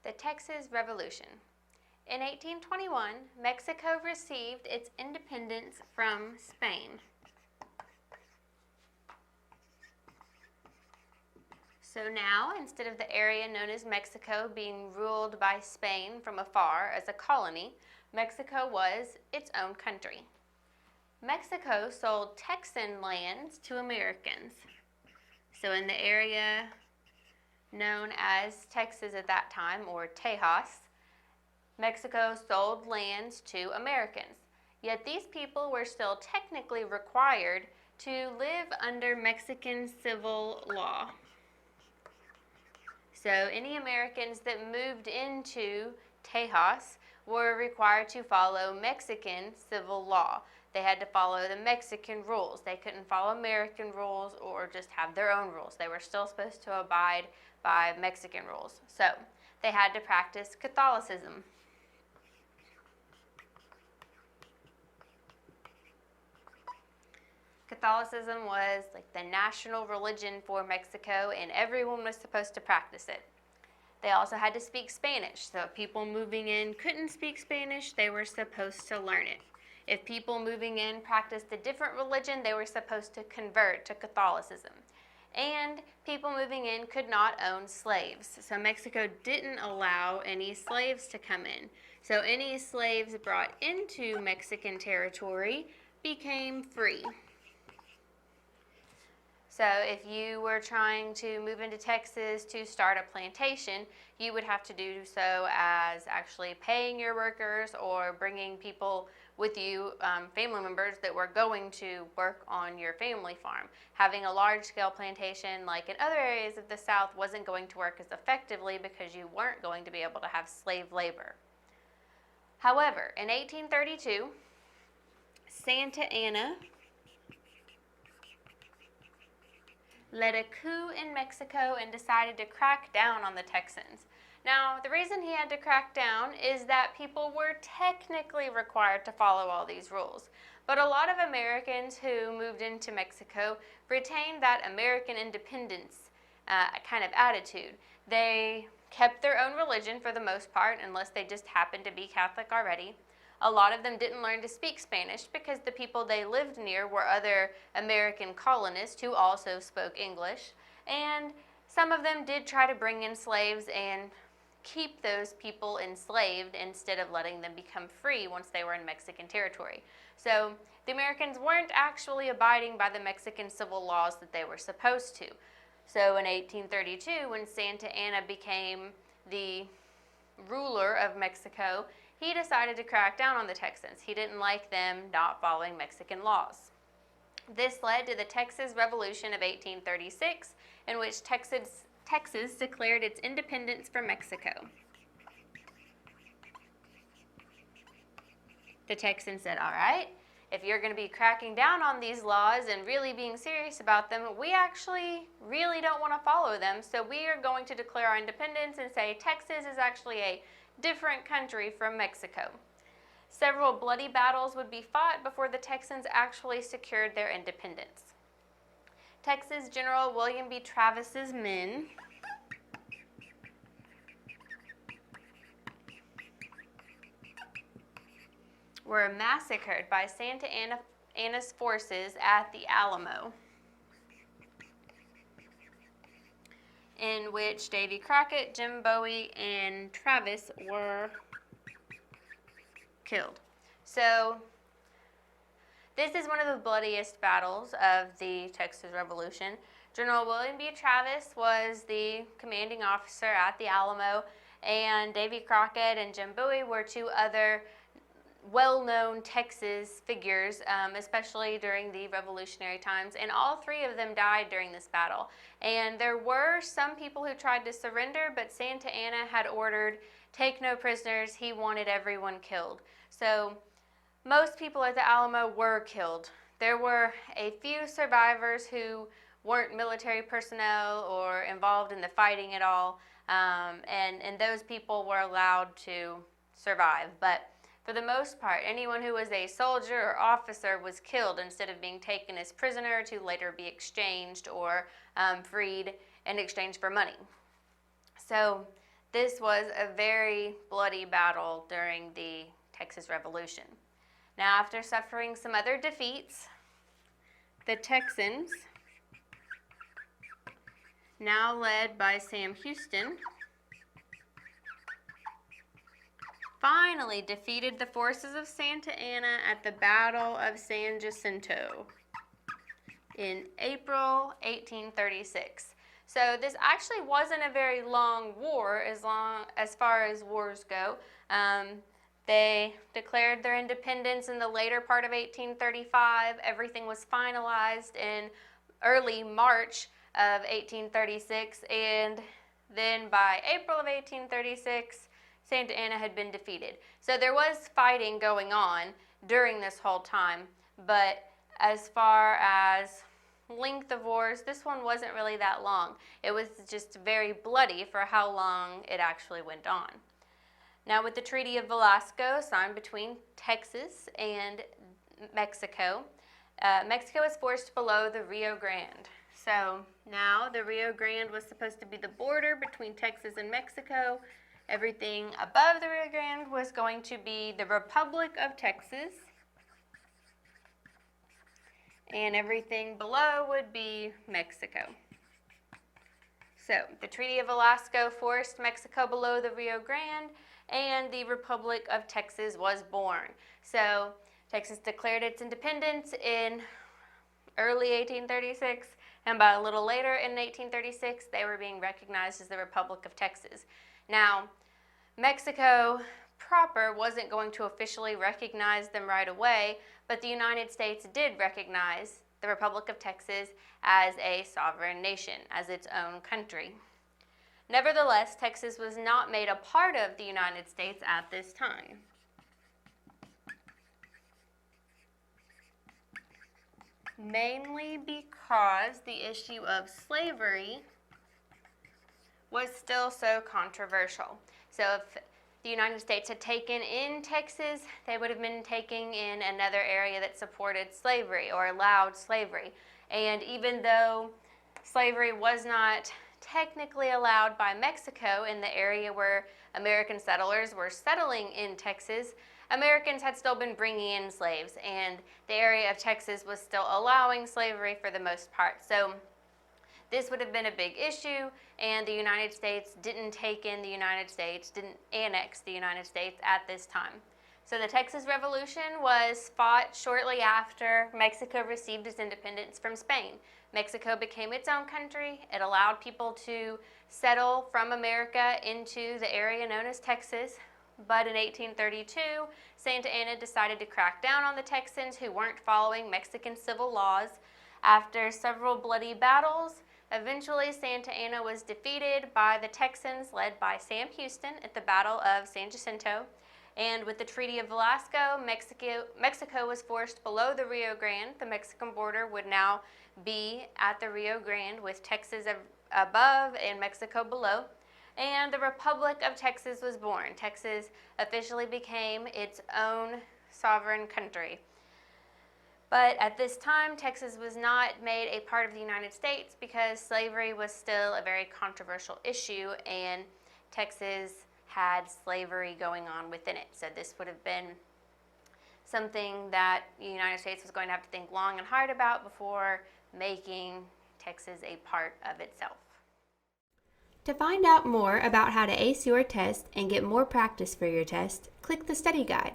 The Texas Revolution. In 1821, Mexico received its independence from Spain. So now, instead of the area known as Mexico being ruled by Spain from afar as a colony, Mexico was its own country. Mexico sold Texan lands to Americans. So in the area known as Texas at that time, or Tejas, Mexico sold lands to Americans. Yet these people were still technically required to live under Mexican civil law. So any Americans that moved into Tejas were required to follow Mexican civil law. They had to follow the Mexican rules. They couldn't follow American rules or just have their own rules. They were still supposed to abide by Mexican rules. So they had to practice Catholicism. Catholicism was like the national religion for Mexico, and everyone was supposed to practice it. They also had to speak Spanish, so if people moving in couldn't speak Spanish, they were supposed to learn it. If people moving in practiced a different religion, they were supposed to convert to Catholicism. And people moving in could not own slaves, so Mexico didn't allow any slaves to come in. So any slaves brought into Mexican territory became free. So if you were trying to move into Texas to start a plantation, you would have to do so as actually paying your workers or bringing people with you, family members that were going to work on your family farm. Having a large-scale plantation like in other areas of the South wasn't going to work as effectively because you weren't going to be able to have slave labor. However, in 1832, Santa Anna led a coup in Mexico and decided to crack down on the Texans. Now, the reason he had to crack down is that people were technically required to follow all these rules. But a lot of Americans who moved into Mexico retained that American independence kind of attitude. They kept their own religion for the most part, unless they just happened to be Catholic already. A lot of them didn't learn to speak Spanish because the people they lived near were other American colonists who also spoke English. And some of them did try to bring in slaves and keep those people enslaved instead of letting them become free once they were in Mexican territory. So the Americans weren't actually abiding by the Mexican civil laws that they were supposed to. So in 1832, when Santa Anna became the ruler of Mexico, he decided to crack down on the Texans. He didn't like them not following Mexican laws. This led to the Texas Revolution of 1836, in which Texas declared its independence from Mexico. The Texans said, all right, if you're going to be cracking down on these laws and really being serious about them, we actually really don't want to follow them, so we are going to declare our independence and say Texas is actually a different country from Mexico. Several bloody battles would be fought before the Texans actually secured their independence. Texas General William B. Travis's men were massacred by Santa Anna's forces at the Alamo, in which Davy Crockett, Jim Bowie, and Travis were killed. So this is one of the bloodiest battles of the Texas Revolution. General William B. Travis was the commanding officer at the Alamo, and Davy Crockett and Jim Bowie were two other well-known Texas figures, especially during the Revolutionary times, and all three of them died during this battle. And there were some people who tried to surrender, but Santa Anna had ordered, take no prisoners, he wanted everyone killed. So most people at the Alamo were killed. There were a few survivors who weren't military personnel or involved in the fighting at all, and those people were allowed to survive. But for the most part, anyone who was a soldier or officer was killed instead of being taken as prisoner to later be exchanged or freed in exchange for money. So This was a very bloody battle during the Texas Revolution. Now, after suffering some other defeats, the Texans, now led by Sam Houston, finally defeated the forces of Santa Anna at the Battle of San Jacinto in April 1836. So this actually wasn't a very long war as far as wars go. They declared their independence in the later part of 1835. Everything was finalized in early March of 1836, and then by April of 1836, Santa Anna had been defeated. So there was fighting going on during this whole time, but as far as length of wars, this one wasn't really that long. It was just very bloody for how long it actually went on. Now, with the Treaty of Velasco signed between Texas and Mexico, Mexico was forced below the Rio Grande. So now the Rio Grande was supposed to be the border between Texas and Mexico. Everything above the Rio Grande was going to be the Republic of Texas, and everything below would be Mexico. So the Treaty of Velasco forced Mexico below the Rio Grande, and the Republic of Texas was born. So Texas declared its independence in early 1836, and by a little later in 1836, they were being recognized as the Republic of Texas. Now, Mexico proper wasn't going to officially recognize them right away, but the United States did recognize the Republic of Texas as a sovereign nation, as its own country. Nevertheless, Texas was not made a part of the United States at this time. Mainly because the issue of slavery was still so controversial. So if the United States had taken in Texas, they would have been taking in another area that supported slavery or allowed slavery. And even though slavery was not technically allowed by Mexico in the area where American settlers were settling in Texas, Americans had still been bringing in slaves, and the area of Texas was still allowing slavery for the most part. So this would have been a big issue, and the United States didn't take in the United States, didn't annex the United States at this time. So the Texas Revolution was fought shortly after Mexico received its independence from Spain. Mexico became its own country. It allowed people to settle from America into the area known as Texas. But in 1832, Santa Anna decided to crack down on the Texans who weren't following Mexican civil laws. After several bloody battles, eventually Santa Anna was defeated by the Texans led by Sam Houston at the Battle of San Jacinto. And with the Treaty of Velasco, Mexico was forced below the Rio Grande. The Mexican border would now be at the Rio Grande with Texas above and Mexico below. And the Republic of Texas was born. Texas officially became its own sovereign country. But at this time, Texas was not made a part of the United States because slavery was still a very controversial issue, and Texas had slavery going on within it. So this would have been something that the United States was going to have to think long and hard about before making Texas a part of itself. To find out more about how to ace your test and get more practice for your test, click the study guide.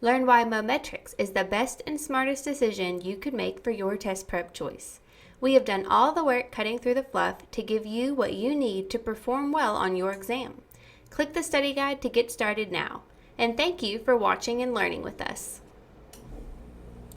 Learn why Mometrix is the best and smartest decision you could make for your test prep choice. We have done all the work cutting through the fluff to give you what you need to perform well on your exam. Click the study guide to get started now. And thank you for watching and learning with us.